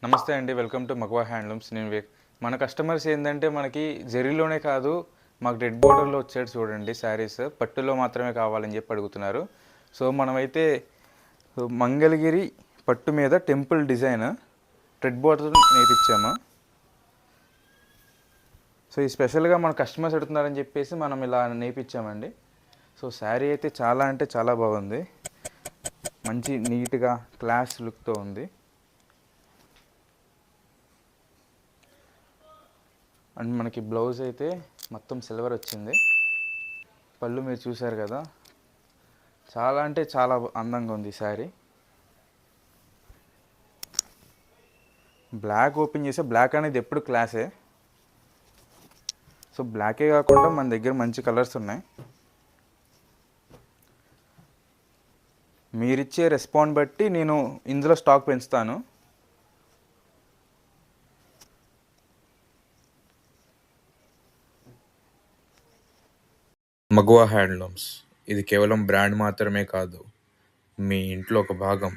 నమస్తే అండి. Welcome to Magava handlooms. నేను వివేక్. మన కస్టమర్స్ ఏందంటే మనకి జరీలోనే కాదు, మాకు రెడ్ బోర్డర్‌లో వచ్చేటి చూడండి శారీస్. పట్టులో మాత్రమే కావాలని చెప్పి అడుగుతున్నారు. సో, మనమైతే మంగళగిరి పట్టు మీద టెంపుల్ డిజైన్ రెడ్ బోర్డర్ నేర్పించాము. సో, ఈ స్పెషల్‌గా మన కస్టమర్స్ అడుగుతున్నారని చెప్పేసి మనం ఇలా నేర్పించామండి. సో, శారీ అయితే చాలా అంటే చాలా బాగుంది. మంచి నీట్‌గా క్లాస్ లుక్‌తో ఉంది. అండ్ మనకి బ్లౌజ్ అయితే మొత్తం సిల్వర్ వచ్చింది. పళ్ళు మీరు చూసారు కదా, చాలా అంటే చాలా అందంగా ఉంది శారీ. బ్లాక్ ఓపెన్ చేస్తే బ్లాక్ అనేది ఎప్పుడు క్లాసే. సో బ్లాకే కాకుండా మన దగ్గర మంచి కలర్స్ ఉన్నాయి. మీరిచ్చే రెస్పాండ్ బట్టి నేను ఇందులో స్టాక్ పెంచుతాను. మగువా హ్యాండ్లూమ్స్ ఇది కేవలం బ్రాండ్ మాత్రమే కాదు, మీ ఇంట్లో ఒక భాగం.